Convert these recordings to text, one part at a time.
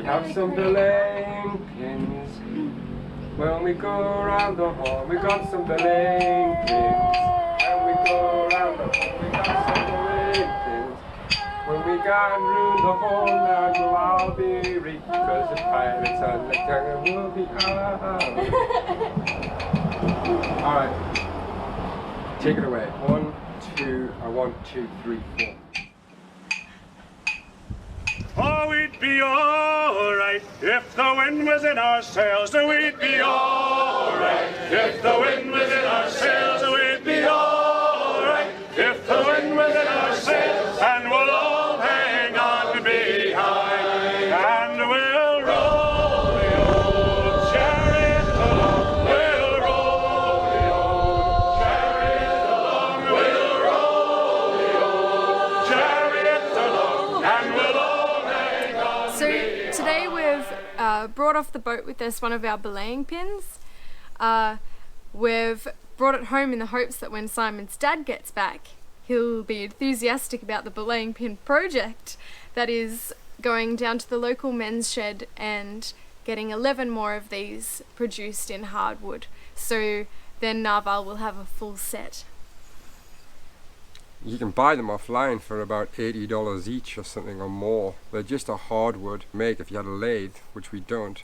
have some belaying pins. When we go around the horn, we got some belaying pins. When we go around the horn, we got some belaying pins. When we got round the horn, now we'll all be rich, because the pirates on the tongue will be out. Alright, take it away. 1, 2, 3, 4. Oh, we'd be alright if the wind was in our sails. We'd be alright if the wind was in our sails. We'd be alright if the wind was in our sails. And we'll all hang on behind, and we'll roll the old chariot along. We'll roll the old chariot along. We'll roll the old chariot along, and we'll all. So today we've brought off the boat with us one of our belaying pins. We've brought it home in the hopes that when Simon's dad gets back, he'll be enthusiastic about the belaying pin project that is going down to the local men's shed and getting 11 more of these produced in hardwood. So then Narhval will have a full set. You can buy them offline for about $80 each or something or more. They're just a hardwood make if you had a lathe, which we don't.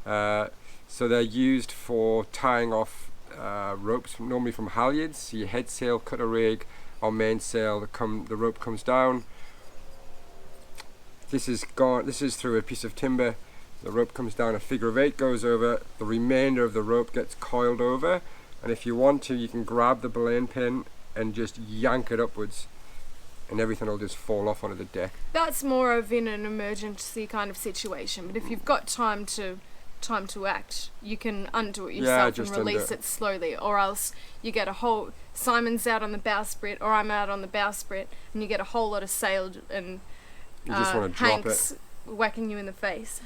So they're used for tying off ropes, normally from halyards. So your head sail, cutter rig, or mainsail, the rope comes down. This is through a piece of timber. The rope comes down, a figure of 8 goes over, the remainder of the rope gets coiled over, and if you want to, you can grab the belaying pin and just yank it upwards, and everything will just fall off onto the deck. That's more of in an emergency kind of situation, but if you've got time to act, you can undo it yourself and release it slowly, or else you get a whole, Simon's out on the bowsprit or I'm out on the bowsprit, and you get a whole lot of sail and you just want to drop Hank's whacking you in the face.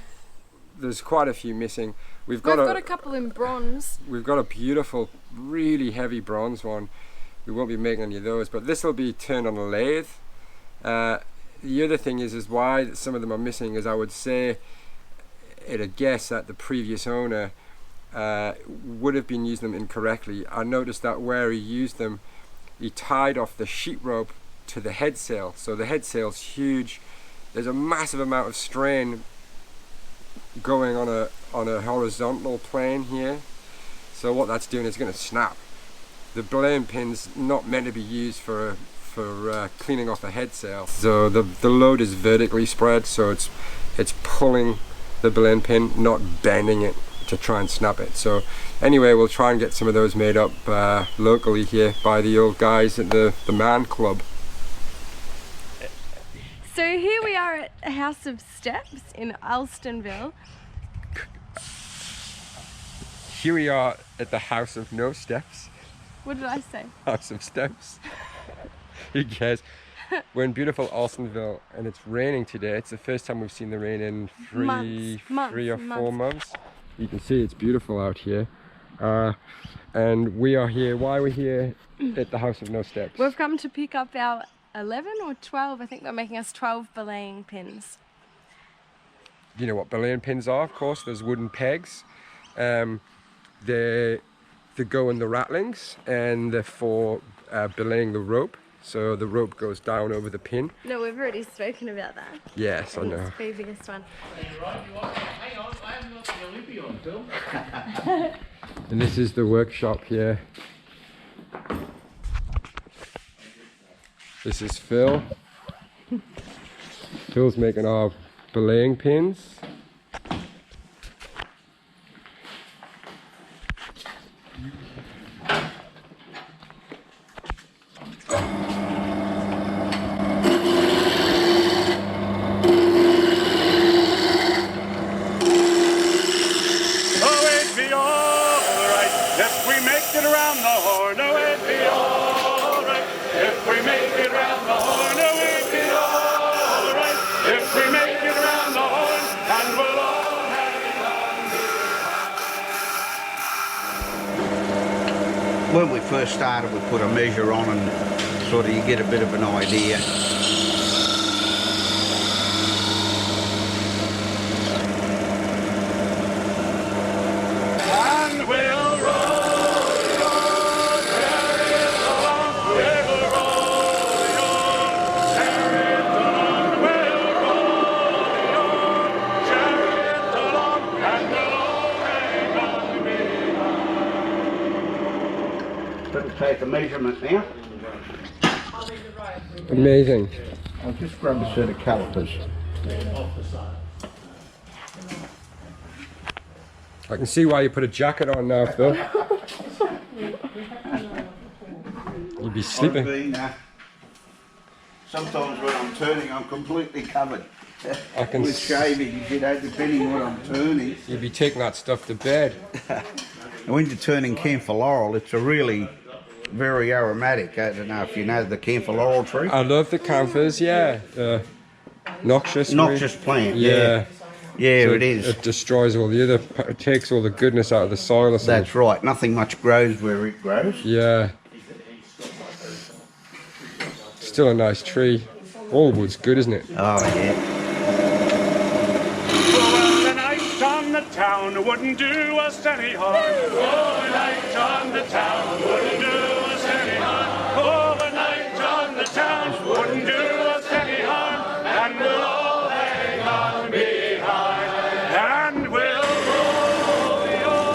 There's quite a few missing. We've got a couple in bronze. We've got a beautiful, really heavy bronze one. We won't be making any of those, but this will be turned on a lathe. The other thing is why some of them are missing is I would say at a guess that the previous owner would have been using them incorrectly. I noticed that where he used them, he tied off the sheet rope to the head sail. So the head sail's huge. There's a massive amount of strain going on a horizontal plane here. So what that's doing is going to snap. The belaying pin's not meant to be used for cleaning off the head sail. So the load is vertically spread, so it's pulling the belaying pin, not bending it to try and snap it. So anyway, we'll try and get some of those made up locally here by the old guys at the Man Club. So here we are at a House of Steps in Alstonville. Here we are at the House of No Steps. What did I say? House of Steps. Who cares? We're in beautiful Alstonville and it's raining today. It's the first time we've seen the rain in three or four months. You can see it's beautiful out here. And we are here. Why are we here at the House of No Steps? We've come to pick up our 11 or 12, I think they're making us 12 belaying pins. You know what belaying pins are, of course. There's wooden pegs. They go in the ratlings, and they're for belaying the rope. So the rope goes down over the pin. No, we've already spoken about that. Yes, I know. It's the biggest one. Hang on, I haven't got the Olympic on film. And this is the workshop here. This is Phil. Phil's making our belaying pins. When we first started, we put a measure on and sort of you get a bit of an idea. It'll take a measurement now. Amazing. I'll just grab a set of calipers. I can see why you put a jacket on now, Phil. You'd be sleeping. Sometimes when I'm turning, I'm completely covered. I can With shaving, you know, depending what I'm turning. You'd be taking that stuff to bed. And when you're turning camphor laurel, it's a really very aromatic. I don't know if you know the camphor laurel tree. I love the camphors, yeah. Noxious plant, yeah. Yeah, So it is. It destroys all the other, it takes all the goodness out of the soil or something. That's right. Nothing much grows where it grows. Yeah. Still a nice tree. All wood's good, isn't it? Oh, yeah. Well, a night on the town wouldn't do us any harm. Oh, a night on the town wouldn't do us any harm. Oh, a night on the town wouldn't do us any harm. And we'll all hang on behind. And we'll roll the oar.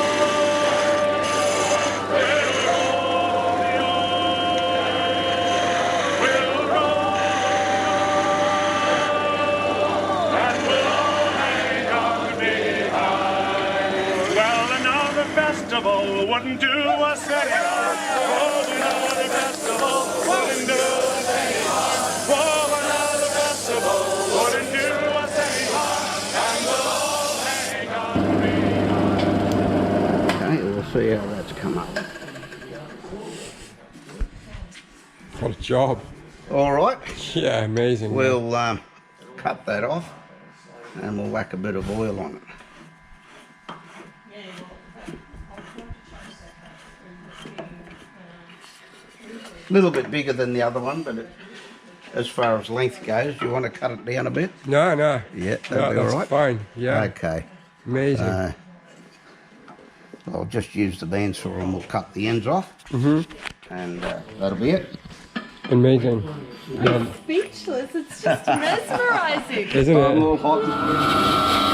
We'll roll the oar. We'll roll and we'll all hang on behind. Well, another festival wouldn't do us any harm. Oh, another festival wouldn't do us any harm. Oh, another festival wouldn't do us any harm. And we'll all hang on behind. Okay, we'll see how that's come up. What a job. All right. Yeah, amazing. We'll cut that off and we'll whack a bit of oil on it. A little bit bigger than the other one, but as far as length goes, you want to cut it down a bit? No, no. Yeah, No, that'll be all that's right. fine. Yeah. Okay. Amazing. I'll just use the bandsaw and we'll cut the ends off. And that'll be it. Amazing. Yeah, Speechless, it's just mesmerising. isn't A it? little hot.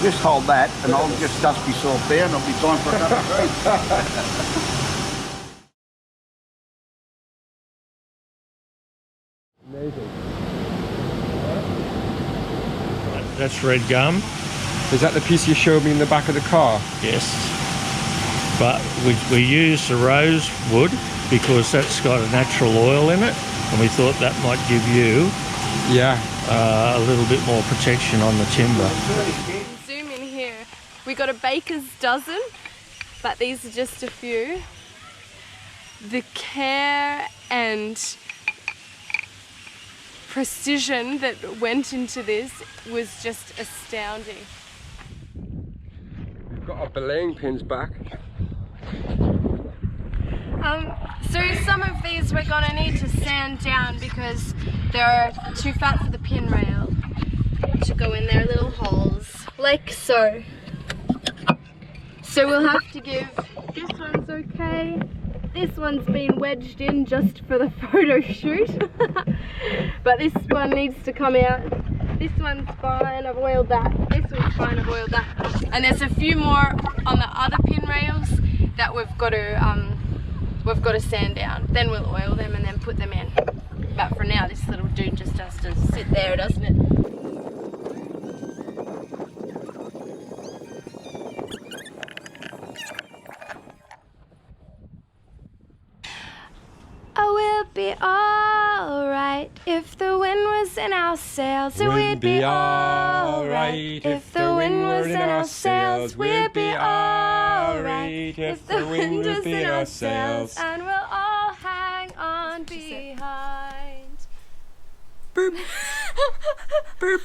Just hold that and I'll just dust myself there and it'll be time for a cup of tea. Amazing. That's red gum, Is that the piece you showed me in the back of the car? yes. But we use the rose wood because that's got a natural oil in it, and we thought that might give you Yeah. a little bit more protection on the timber. Zoom in here. We got a baker's dozen, but these are just a few. The care and precision that went into this was just astounding. We've got our belaying pins back. So some of these we're gonna need to sand down because they're too fat for the pin rail to go in their little holes, like so. So we'll have to give, this one's okay, this one's been wedged in just for the photo shoot, but this one needs to come out. This one's fine, I've oiled that. This one's fine, I've oiled that. And there's a few more on the other pin rails that we've got to sand down. Then we'll oil them and then put them in. But for now, this little dude just has to sit there, doesn't it? Oh, we'll be alright if the wind was in our sails. We'd be alright if the wind was in our sails. We'd be alright if the wind was in our sails. And we'll all hang on behind. Boop. Boop.